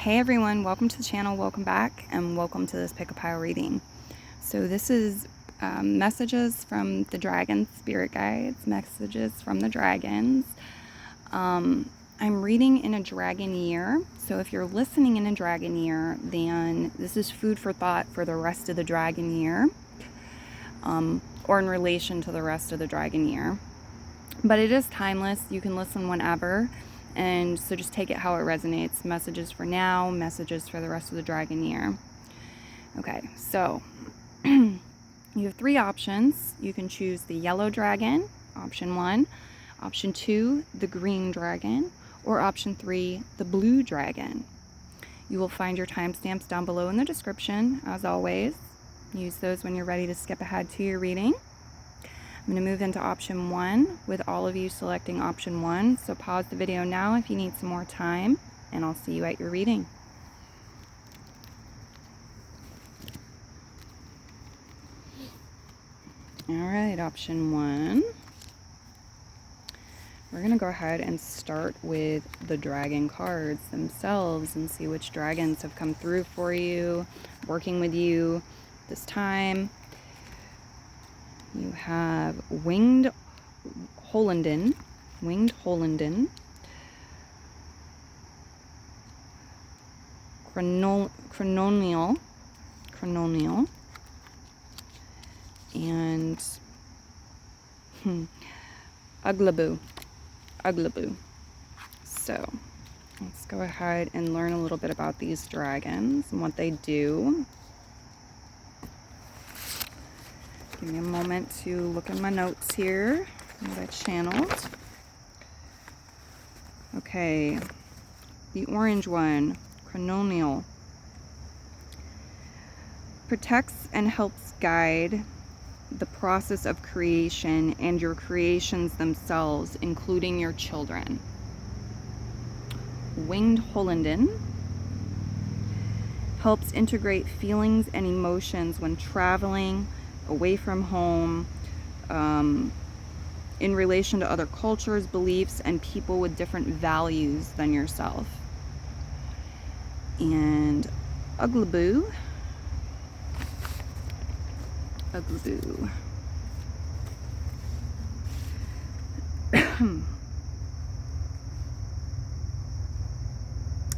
Hey everyone, welcome to the channel, welcome back, and welcome to this pick a pile reading. So this is messages from the dragon spirit guides, messages from the dragons. I'm reading in a dragon year, so if you're listening in a dragon year, then this is food for thought for the rest of the dragon year, or in relation to the rest of the dragon year. But it is timeless, you can listen whenever. And so just take it how it resonates. Messages for now, messages for the rest of the dragon year. Okay, so you have three options. You can choose the yellow dragon, option 1, option 2, the green dragon, or option 3, the blue dragon. You will find your timestamps down below in the description, as always. Use those when you're ready to skip ahead to your reading. I'm going to move into option 1 with all of you selecting option 1. So pause the video now if you need some more time, and I'll see you at your reading. Alright, option 1. We're going to go ahead and start with the dragon cards themselves and see which dragons have come through for you, working with you this time. You have Winged Hollandin, Chrononial, and Uglabu. So let's go ahead and learn a little bit about these dragons and what they do. Give me a moment to look in my notes here that I channeled. Okay, the orange one, Chrononial, protects and helps guide the process of creation and your creations themselves, including your children. Winged Hollandin helps integrate feelings and emotions when traveling away from home, in relation to other cultures, beliefs, and people with different values than yourself. And Uglabu.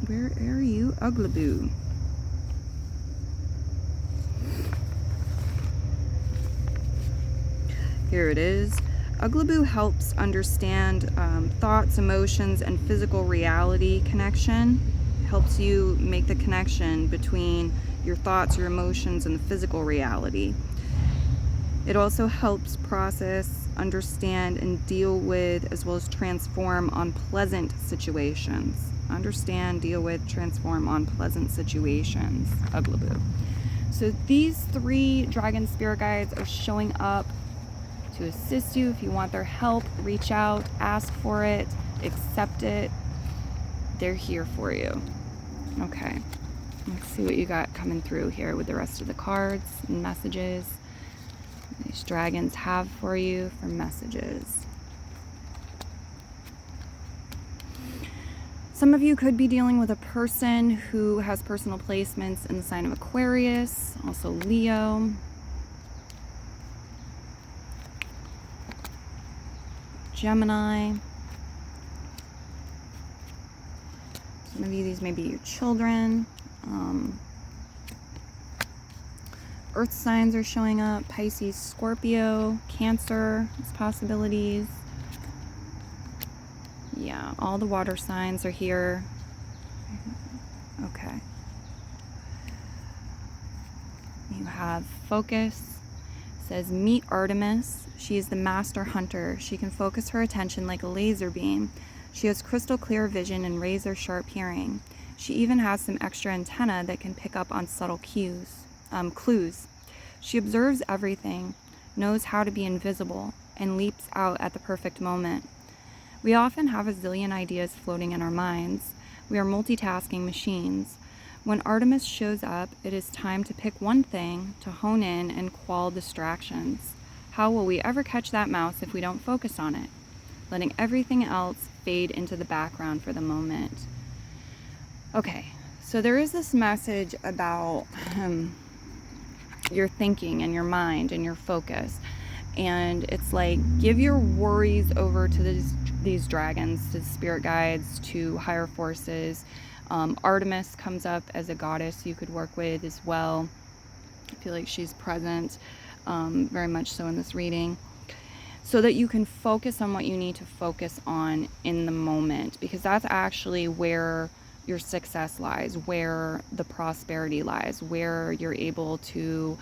Where are you, Uglabu? Here it is. Uglabu helps understand thoughts, emotions, and physical reality connection. Helps you make the connection between your thoughts, your emotions, and the physical reality. It also helps process, understand, and deal with, as well as transform on pleasant situations. Understand, deal with, transform on pleasant situations. Uglabu. So these three dragon spirit guides are showing up to assist you. If you want their help, reach out, ask for it, accept it. They're here for you. Okay, let's see what you got coming through here with the rest of the cards and messages these dragons have for you for messages. Some of you could be dealing with a person who has personal placements in the sign of Aquarius, also Leo. Gemini. Some of you, these may be your children. Earth signs are showing up. Pisces, Scorpio, Cancer, as possibilities. Yeah, all the water signs are here. Okay. You have Focus. It says, meet Artemis. She is the master hunter. She can focus her attention like a laser beam. She has crystal clear vision and razor sharp hearing. She even has some extra antenna that can pick up on subtle clues. She observes everything, knows how to be invisible, and leaps out at the perfect moment. We often have a zillion ideas floating in our minds. We are multitasking machines. When Artemis shows up, it is time to pick one thing to hone in and quell distractions. How will we ever catch that mouse if we don't focus on it? Letting everything else fade into the background for the moment. Okay, So there is this message about your thinking and your mind and your focus. And it's like, give your worries over to these dragons, to spirit guides, to higher forces. Artemis comes up as a goddess you could work with as well. I feel like she's present very much so in this reading, so that you can focus on what you need to focus on in the moment, because that's actually where your success lies, where the prosperity lies, where you're able to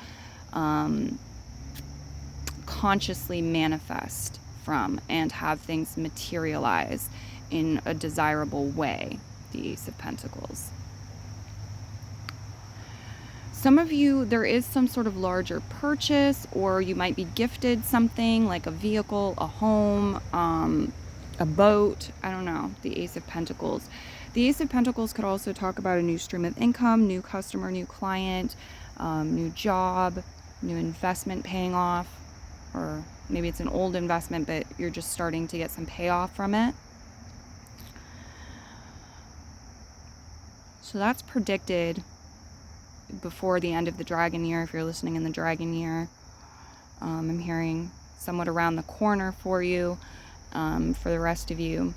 consciously manifest from and have things materialize in a desirable way. The Ace of Pentacles. Some of you, there is some sort of larger purchase, or you might be gifted something like a vehicle, a home, a boat. I don't know. The Ace of Pentacles. The Ace of Pentacles could also talk about a new stream of income, new customer, new client, new job, new investment paying off, or maybe it's an old investment, but you're just starting to get some payoff from it. So that's predicted before the end of the dragon year, if you're listening in the dragon year. I'm hearing somewhat around the corner for you, for the rest of you.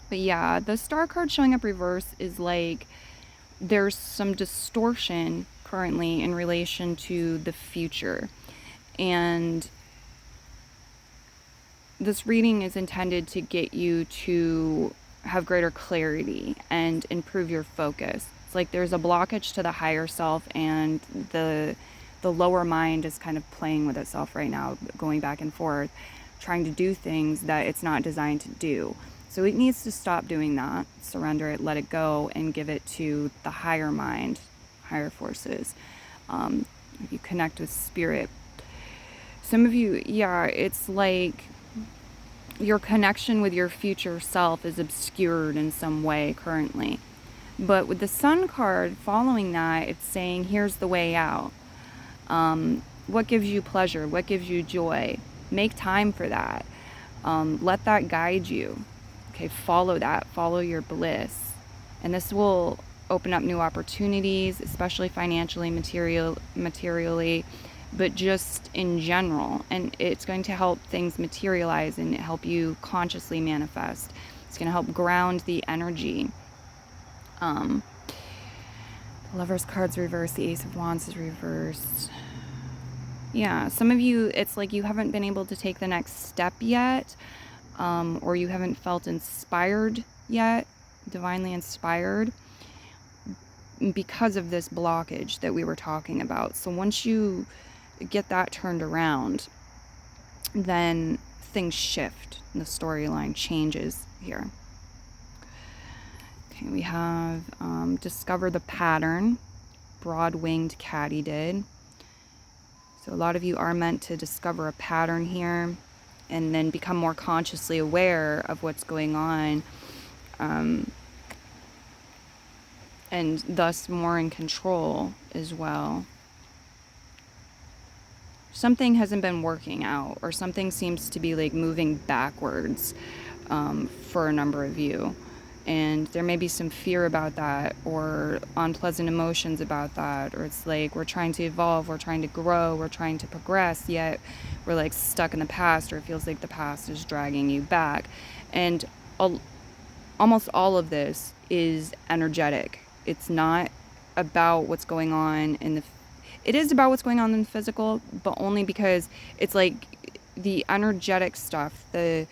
But yeah, the star card showing up reverse is like there's some distortion currently in relation to the future. And this reading is intended to get you to have greater clarity and improve your focus. It's like there's a blockage to the higher self, and the lower mind is kind of playing with itself right now, going back and forth, trying to do things that it's not designed to do. So it needs to stop doing that, surrender it, let it go, and give it to the higher mind, higher forces. You connect with spirit. Some of you, yeah, it's like your connection with your future self is obscured in some way currently. But with the Sun card following that, it's saying, here's the way out. What gives you pleasure? What gives you joy? Make time for that. Let that guide you. Okay, follow that. Follow your bliss. And this will open up new opportunities, especially financially, materially, but just in general. And it's going to help things materialize and help you consciously manifest. It's going to help ground the energy. The Lover's card's reversed. The Ace of Wands is reversed. Yeah, some of you, it's like you haven't been able to take the next step yet, or you haven't felt inspired yet, divinely inspired, because of this blockage that we were talking about. So once you get that turned around, then things shift and the storyline changes here. Okay, we have discover the pattern. Broad-winged katydid. So a lot of you are meant to discover a pattern here and then become more consciously aware of what's going on, and thus more in control as well. Something hasn't been working out, or something seems to be like moving backwards for a number of you. And there may be some fear about that, or unpleasant emotions about that, or it's like we're trying to evolve, we're trying to grow, we're trying to progress, yet we're like stuck in the past, or it feels like the past is dragging you back. And almost all of this is energetic. It's not about what's going on in the... It is about what's going on in the physical, but only because it's like the energetic stuff, the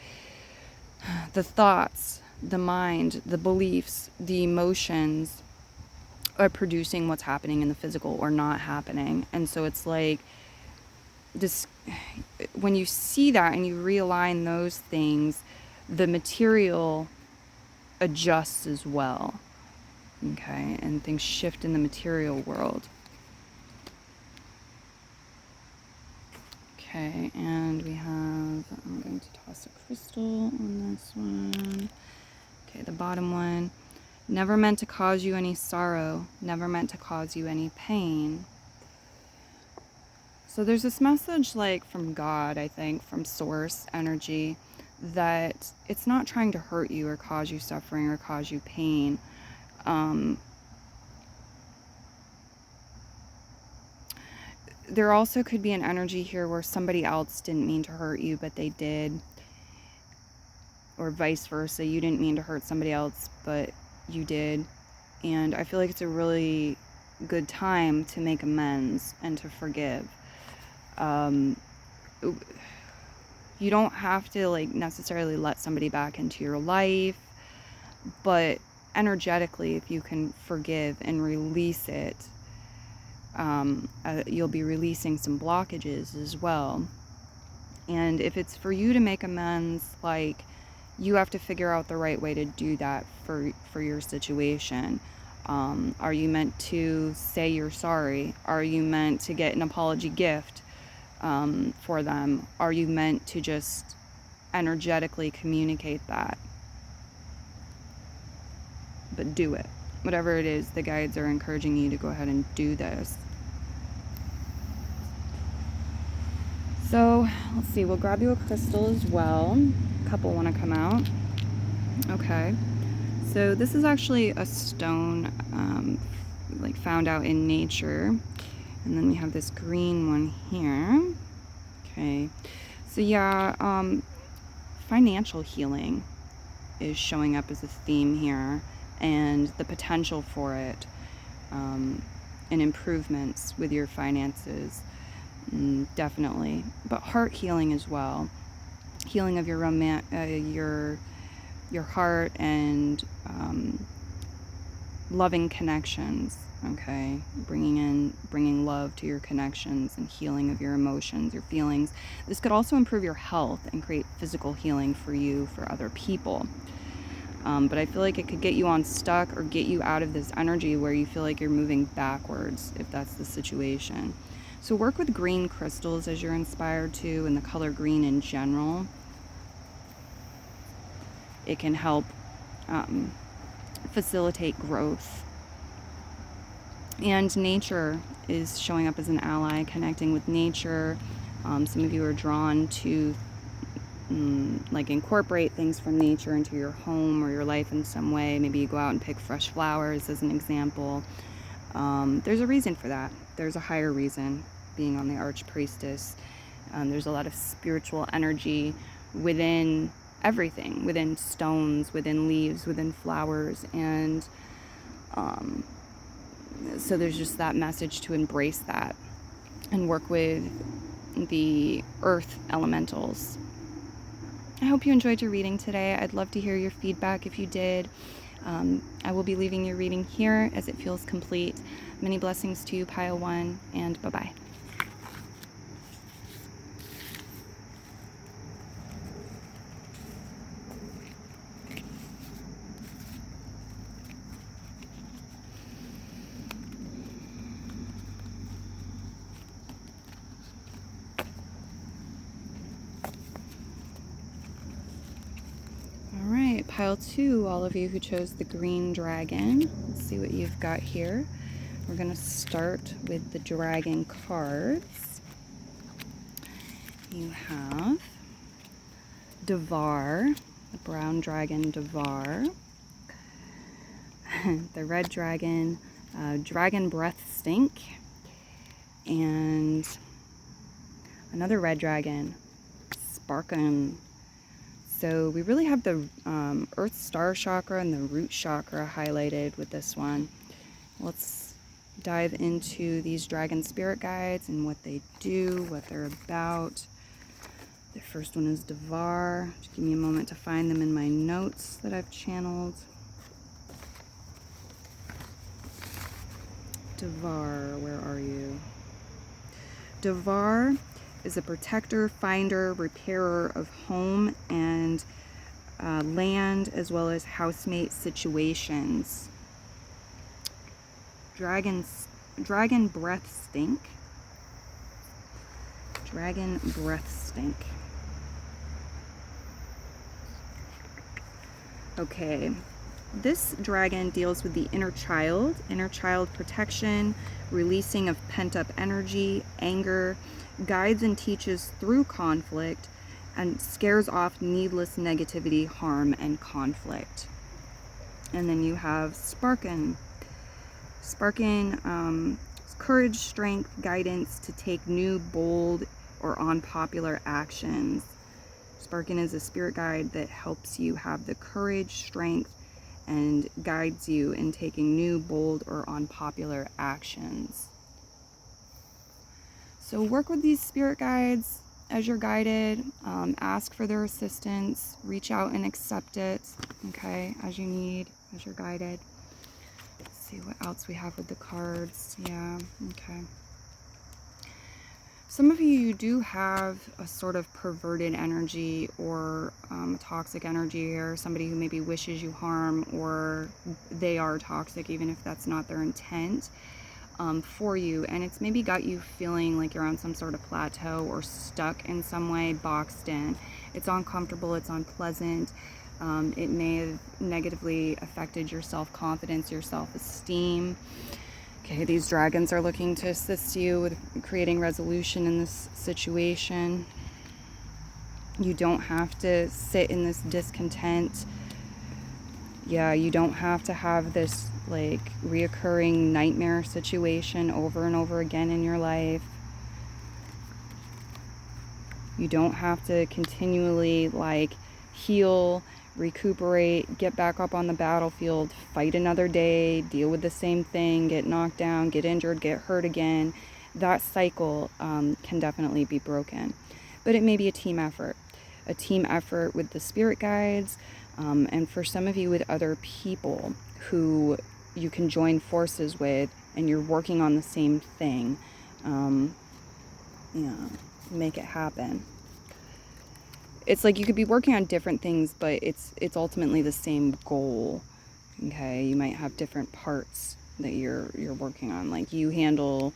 thoughts, the mind, the beliefs, the emotions are producing what's happening in the physical or not happening. And so it's like this, when you see that and you realign those things, the material adjusts as well. Okay, and things shift in the material world. Okay, and we have, I'm going to toss a crystal on this one. Okay, the bottom one. Never meant to cause you any sorrow, never meant to cause you any pain. So there's this message like from God, I think, from source energy, that it's not trying to hurt you or cause you suffering or cause you pain. There also could be an energy here where somebody else didn't mean to hurt you, but they did. Or vice versa. You didn't mean to hurt somebody else, but you did. And I feel like it's a really good time to make amends and to forgive. You don't have to like necessarily let somebody back into your life, but energetically, if you can forgive and release it, you'll be releasing some blockages as well. And if it's for you to make amends, like, you have to figure out the right way to do that for your situation. Are you meant to say you're sorry? Are you meant to get an apology gift for them? Are you meant to just energetically communicate that? But do it. Whatever it is, the guides are encouraging you to go ahead and do this. So, let's see, we'll grab you a crystal as well. A couple want to come out. Okay. So this is actually a stone like found out in nature. And then we have this green one here. Okay. So yeah, financial healing is showing up as a theme here, and the potential for it, and improvements with your finances. Definitely. But heart healing as well. Healing of your your heart and loving connections. Okay, bringing love to your connections and healing of your emotions, your feelings. This could also improve your health and create physical healing for you, for other people. But I feel like it could get you unstuck or get you out of this energy where you feel like you're moving backwards, if that's the situation. So work with green crystals as you're inspired to, and the color green in general. It can help facilitate growth. And nature is showing up as an ally, connecting with nature. Some of you are drawn to like incorporate things from nature into your home or your life in some way. Maybe you go out and pick fresh flowers as an example. There's a reason for that. There's a higher reason, being on the Archpriestess. There's a lot of spiritual energy within everything, within stones, within leaves, within flowers, and so there's just that message to embrace that and work with the earth elementals. I hope you enjoyed your reading today. I'd love to hear your feedback if you did. I will be leaving your reading here as it feels complete. Many blessings to you, Pile 1, and bye-bye. Pile 2, all of you who chose the green dragon. Let's see what you've got here. We're going to start with the dragon cards. You have Devar, the brown dragon Devar. The red dragon, Dragon Breath Stink. And another red dragon, Sparkin. So we really have the Earth Star Chakra and the Root Chakra highlighted with this one. Let's dive into these dragon spirit guides and what they do, what they're about. The first one is Devar. Just give me a moment to find them in my notes that I've channeled. Devar, where are you? Devar is a protector, finder, repairer of home and land, as well as housemate situations. Dragon Breath Stink. Dragon Breath Stink. Okay. This dragon deals with the inner child protection, releasing of pent-up energy, anger, guides and teaches through conflict, and scares off needless negativity, harm, and conflict. And then you have Sparkin. Sparkin, courage, strength, guidance to take new, bold, or unpopular actions. Sparkin is a spirit guide that helps you have the courage, strength, and guides you in taking new, bold, or unpopular actions. So work with these spirit guides as you're guided. Ask for their assistance. Reach out and accept it, okay, as you need, as you're guided. Let's see what else we have with the cards. Yeah, okay. Some of you do have a sort of perverted energy or toxic energy, or somebody who maybe wishes you harm, or they are toxic even if that's not their intent for you. And it's maybe got you feeling like you're on some sort of plateau or stuck in some way, boxed in. It's uncomfortable, it's unpleasant. It may have negatively affected your self-confidence, your self-esteem. Okay, these dragons are looking to assist you with creating resolution in this situation. You don't have to sit in this discontent. Yeah, you don't have to have this like reoccurring nightmare situation over and over again in your life. You don't have to continually like heal, recuperate, get back up on the battlefield, fight another day, deal with the same thing, get knocked down, get injured, get hurt again. That cycle can definitely be broken. But it may be a team effort with the spirit guides, and for some of you with other people who you can join forces with and you're working on the same thing. Make it happen. It's like you could be working on different things, but it's ultimately the same goal. Okay, you might have different parts that you're working on. Like you handle,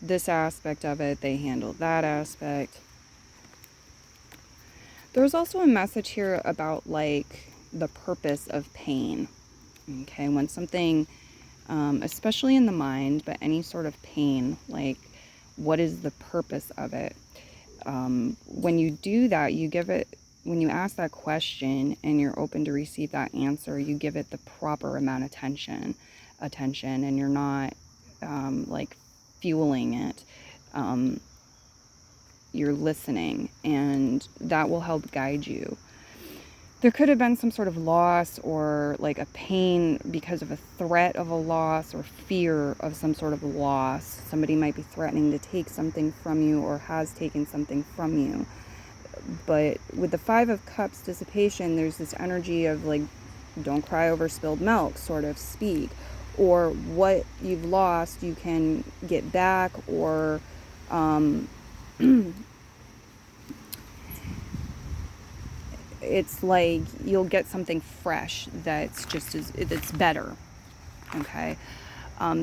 this aspect of it, they handle that aspect. There's also a message here about like the purpose of pain. Okay, when something, especially in the mind, but any sort of pain, like what is the purpose of it? When you do that, when you ask that question and you're open to receive that answer, you give it the proper amount of attention, and you're not like fueling it. You're listening, and that will help guide you. There could have been some sort of loss or like a pain because of a threat of a loss or fear of some sort of loss. Somebody might be threatening to take something from you or has taken something from you. But with the Five of Cups dissipation, there's this energy of like, don't cry over spilled milk, sort of speak. Or what you've lost, you can get back, or it's like you'll get something fresh that's better. Okay,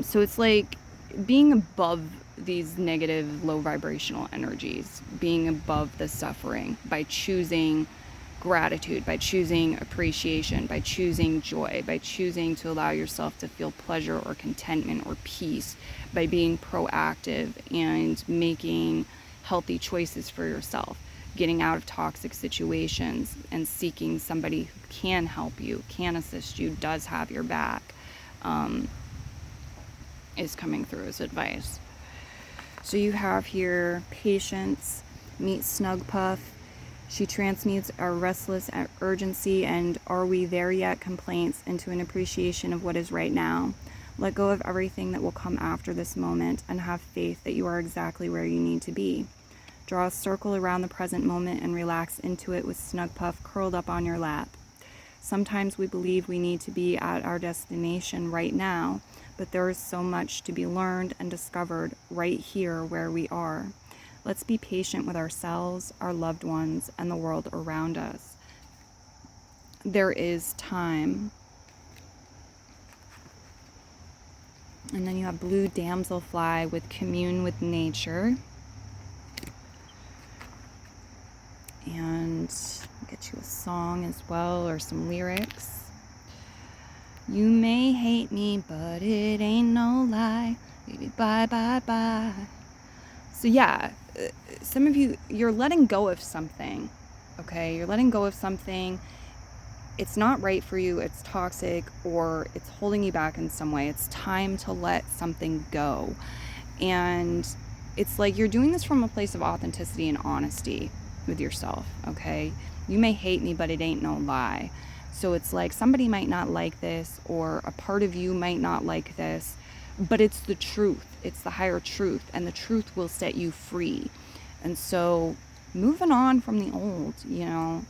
so it's like being above these negative, low vibrational energies, being above the suffering by choosing gratitude, by choosing appreciation, by choosing joy, by choosing to allow yourself to feel pleasure or contentment or peace, by being proactive and making healthy choices for yourself, getting out of toxic situations and seeking somebody who can help you, can assist you, does have your back, is coming through as advice. So you have here patience, meet Snug Puff. She transmutes our restless urgency and are we there yet complaints into an appreciation of what is right now. Let go of everything that will come after this moment and have faith that you are exactly where you need to be. Draw a circle around the present moment and relax into it with Snug Puff curled up on your lap. Sometimes we believe we need to be at our destination right now, but there is so much to be learned and discovered right here where we are. Let's be patient with ourselves, our loved ones, and the world around us. There is time. And then you have Blue Damselfly with Commune with Nature. And I'll get you a song as well, or some lyrics. You may hate me, but it ain't no lie. Baby, bye, bye, bye. So yeah, some of you, you're letting go of something, okay? You're letting go of something, it's not right for you, it's toxic, or it's holding you back in some way. It's time to let something go. And it's like you're doing this from a place of authenticity and honesty with yourself, okay? You may hate me, but it ain't no lie. So it's like somebody might not like this, or a part of you might not like this, but it's the truth. It's the higher truth, and the truth will set you free. And so moving on from the old, you know,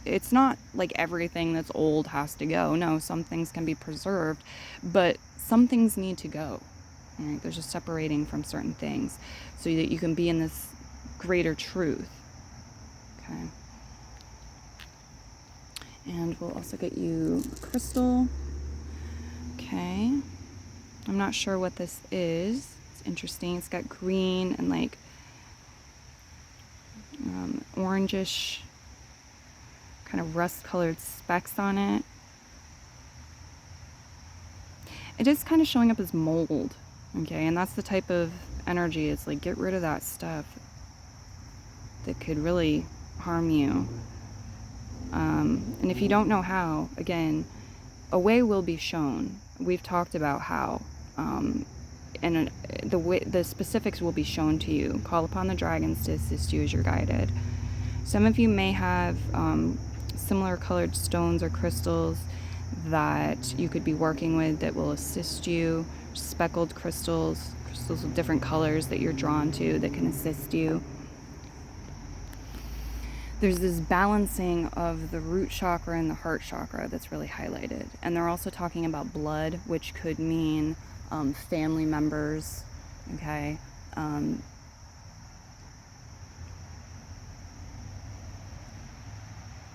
it's not like everything that's old has to go. No, some things can be preserved, but some things need to go. Right? There's just separating from certain things so that you can be in this greater truth. Okay. And we'll also get you crystal. Okay. I'm not sure what this is. It's interesting. It's got green and like orangish kind of rust colored specks on it. It is kind of showing up as mold. Okay, and that's the type of energy. It's like, get rid of that stuff that could really harm you. And if you don't know how, again, a way will be shown. We've talked about how, and the specifics will be shown to you. Call upon the dragons to assist you as you're guided. Some of you may have similar colored stones or crystals that you could be working with that will assist you. Speckled crystals with different colors that you're drawn to that can assist you. There's this balancing of the root chakra and the heart chakra that's really highlighted. And they're also talking about blood, which could mean family members, okay?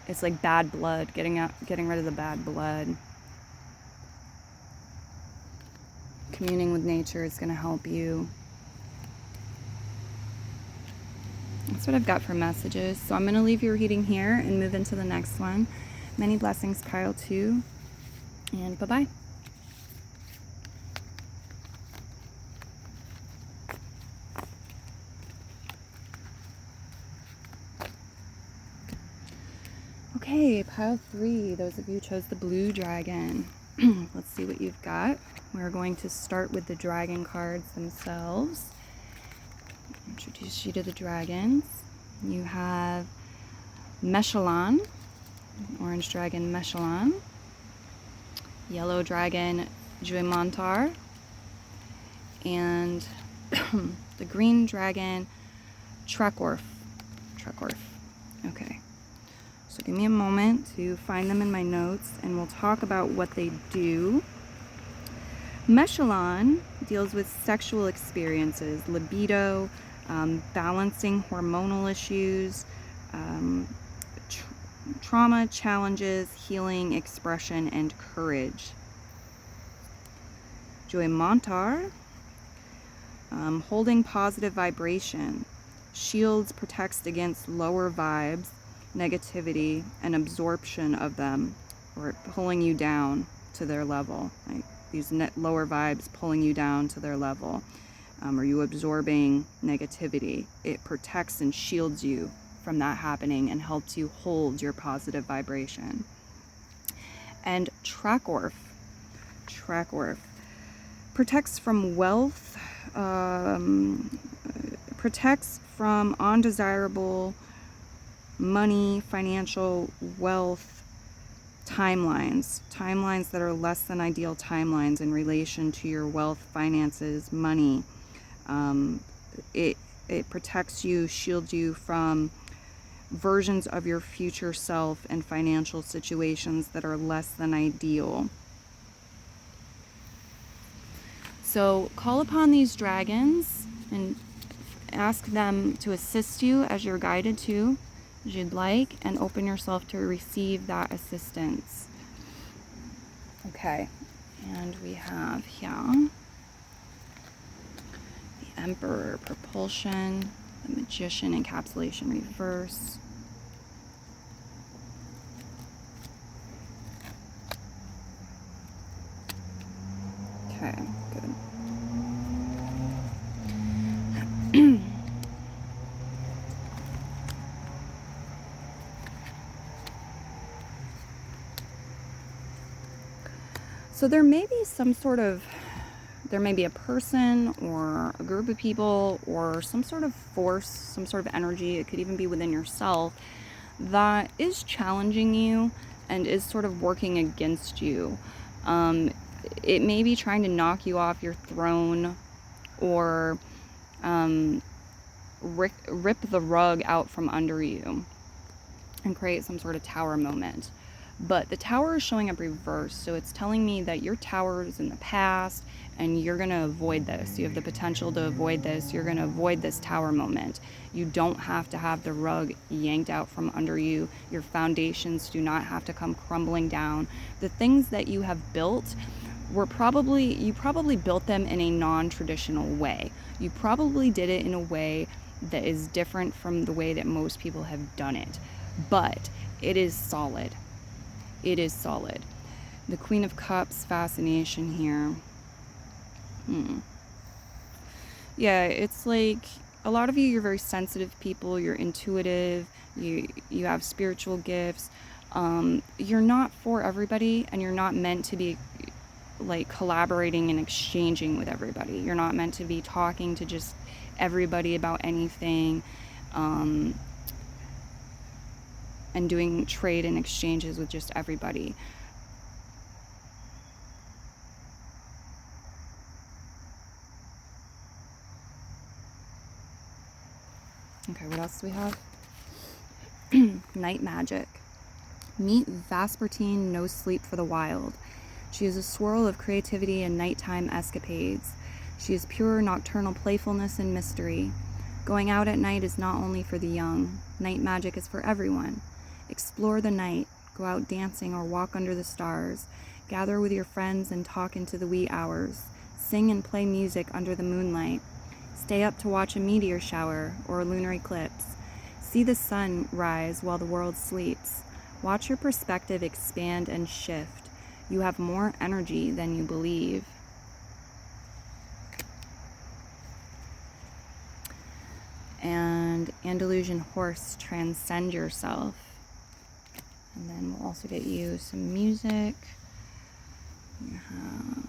It's like bad blood, getting rid of the bad blood. Communing with nature is going to help you. That's what I've got for messages. So I'm going to leave your reading here and move into the next one. Many blessings, pile 2. And bye-bye. Okay, pile 3. Those of you who chose the blue dragon. Let's see what you've got. We're going to start with the dragon cards themselves. Introduce you to the dragons. You have Mechalon, orange dragon Mechalon, yellow dragon Juimontar, and the green dragon Trekorf. Okay. So give me a moment to find them in my notes, and we'll talk about what they do. Mechalon deals with sexual experiences, libido, balancing hormonal issues, trauma, challenges, healing, expression, and courage. Juimontar, holding positive vibration, shields, protects against lower vibes, negativity, and absorption of them, or pulling you down to their level. Like these lower vibes pulling you down to their level. Or you absorbing negativity. It protects and shields you from that happening and helps you hold your positive vibration. And Trekorf protects from wealth, protects from undesirable money, financial wealth, timelines that are less than ideal timelines in relation to your wealth, finances, money. It protects you, shields you from versions of your future self and financial situations that are less than ideal. So call upon these dragons and ask them to assist you as you're guided to, as you'd like, and open yourself to receive that assistance. Okay, and we have here the Emperor, Propulsion, the Magician, Encapsulation, Reverse. Okay, good. So there may be there may be a person or a group of people or some sort of force, some sort of energy, it could even be within yourself, that is challenging you and is sort of working against you. It may be trying to knock you off your throne, or rip the rug out from under you and create some sort of tower moment. But the tower is showing up reversed, so it's telling me that your tower is in the past and you're going to avoid this. You have the potential to avoid this. You're going to avoid this tower moment. You don't have to have the rug yanked out from under you. Your foundations do not have to come crumbling down. The things that you have built you probably built them in a non-traditional way. You probably did it in a way that is different from the way that most people have done it. But it is solid. It is solid. The Queen of Cups fascination here. Yeah, it's like a lot of you're very sensitive people. You're intuitive. You have spiritual gifts. You're not for everybody, and you're not meant to be like collaborating and exchanging with everybody. You're not meant to be talking to just everybody about anything, and doing trade and exchanges with just everybody. Okay, what else do we have? Night magic. Meet Vespertine, no sleep for the wild. She is a swirl of creativity and nighttime escapades. She is pure nocturnal playfulness and mystery. Going out at night is not only for the young. Night magic is for everyone. Explore the night. Go out dancing or walk under the stars. Gather with your friends and talk into the wee hours. Sing and play music under the moonlight. Stay up to watch a meteor shower or a lunar eclipse. See the sun rise while the world sleeps. Watch your perspective expand and shift. You have more energy than you believe. And Andalusian horse, transcend yourself. And then we'll also get you some music. You have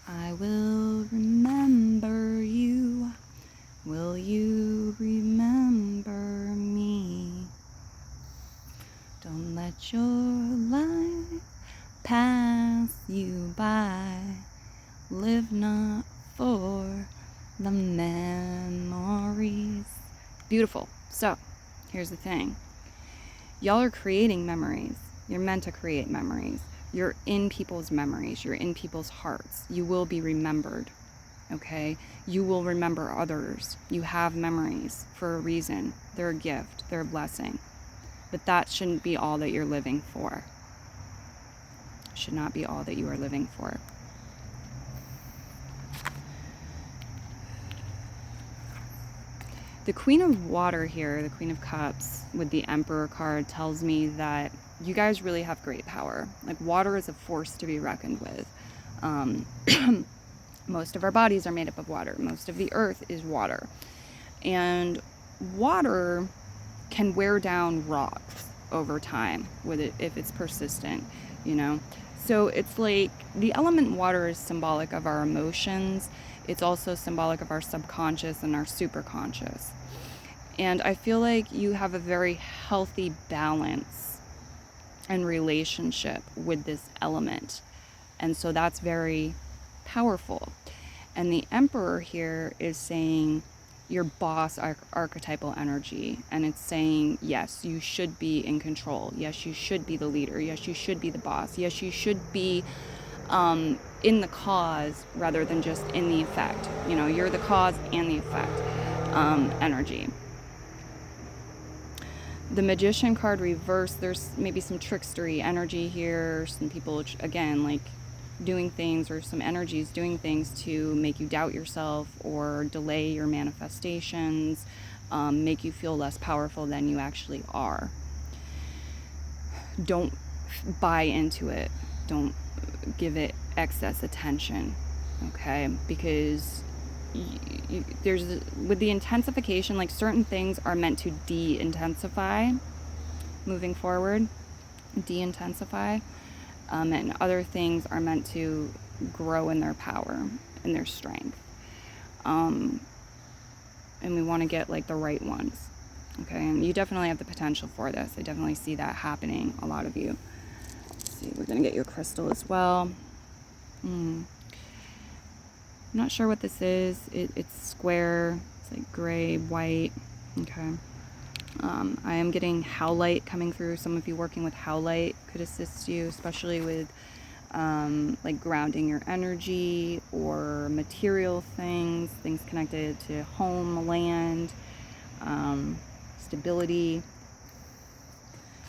I will remember you. Will you remember me? Don't let your life pass you by. Live not for the memories. Beautiful. So, here's the thing. Y'all are creating memories. You're meant to create memories. You're in people's memories. You're in people's hearts. You will be remembered. Okay? You will remember others. You have memories for a reason. They're a gift. They're a blessing. But that shouldn't be all that you're living for. Should not be all that you are living for. The Queen of Water here, the Queen of Cups, with the Emperor card, tells me that you guys really have great power. Like, water is a force to be reckoned with. Most of our bodies are made up of water. Most of the earth is water. And water can wear down rocks over time with it if it's persistent, you know. So it's like the element water is symbolic of our emotions. It's also symbolic of our subconscious and our superconscious. And I feel like you have a very healthy balance and relationship with this element. And so that's very powerful. And the Emperor here is saying your boss archetypal energy, and it's saying, yes, you should be in control. Yes, you should be the leader. Yes, you should be the boss. Yes, you should be in the cause rather than just in the effect. You know, you're the cause and the effect energy. The Magician card reversed, there's maybe some trickstery energy here. Some people, again, like doing things, or some energies doing things to make you doubt yourself or delay your manifestations, make you feel less powerful than you actually are. Don't buy into it. Don't give it excess attention, okay? Because there's, with the intensification, like certain things are meant to de-intensify moving forward, de-intensify. and other things are meant to grow in their power and their strength. And we want to get like the right ones. Okay, and you definitely have the potential for this. I definitely see that happening, a lot of you. Let's see, we're going to get you a crystal as well. I'm not sure what this is. It's square. It's like gray, white. Okay. I am getting howlite coming through. Some of you working with howlite could assist you, especially with like grounding your energy or material things connected to home, land, stability,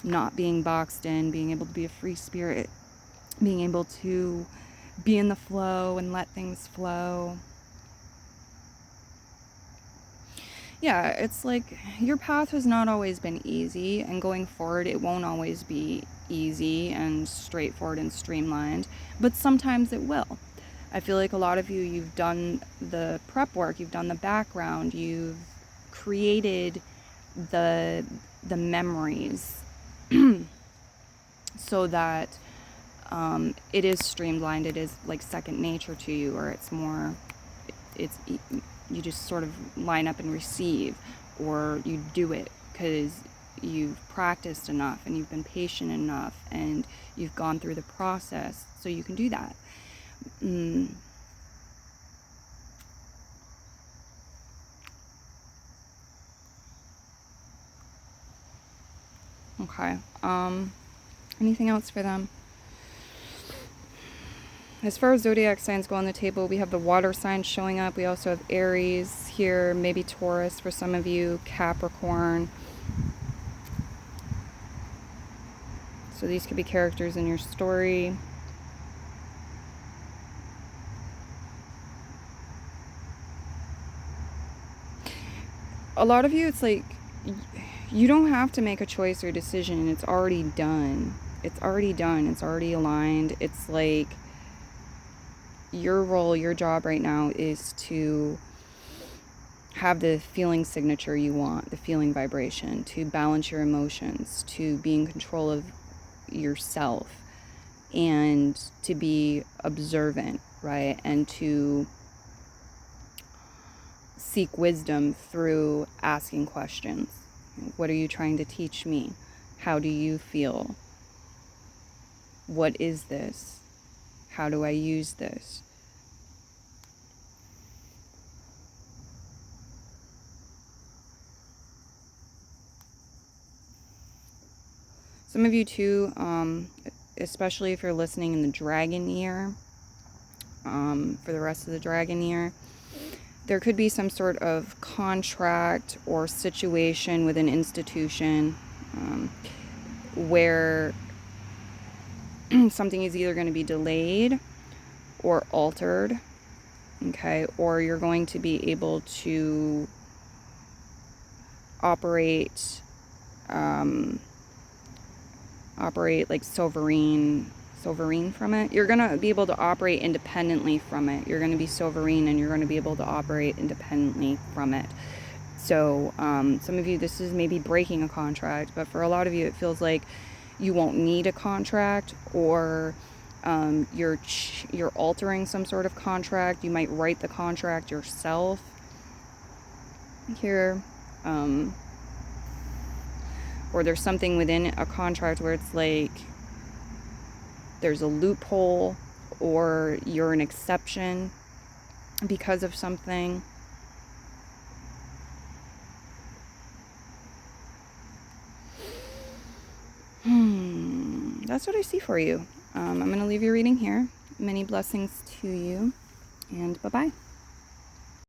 not being boxed in, being able to be a free spirit, being able to be in the flow and let things flow. Yeah, it's like your path has not always been easy, and going forward it won't always be easy and straightforward and streamlined, but sometimes it will. I feel like a lot of you, you've done the prep work, you've done the background, you've created the memories so that it is streamlined, it is like second nature to you, or it's more, you just sort of line up and receive, or you do it because you've practiced enough and you've been patient enough and you've gone through the process, so you can do that. Okay. Anything else for them? As far as zodiac signs go on the table, we have the water signs showing up. We also have Aries here, maybe Taurus for some of you, Capricorn. So these could be characters in your story. A lot of you, it's like you don't have to make a choice or decision. It's already done. It's already done. It's already aligned. It's like your role, your job right now is to have the feeling signature you want, the feeling vibration, to balance your emotions, to be in control of yourself, and to be observant, right? And to seek wisdom through asking questions. What are you trying to teach me? How do you feel? What is this? How do I use this? Some of you too, especially if you're listening in the dragon year, for the rest of the dragon year, there could be some sort of contract or situation with an institution where something is either going to be delayed or altered, okay, or you're going to be able to operate like sovereign from it. You're going to be able to operate independently from it. You're going to be sovereign and you're going to be able to operate independently from it. So some of you, this is maybe breaking a contract, but for a lot of you, it feels like you won't need a contract, or you're altering some sort of contract. You might write the contract yourself here. Or there's something within a contract where it's like there's a loophole, or you're an exception because of something. That's what I see for you. I'm going to leave your reading here. Many blessings to you, and bye-bye.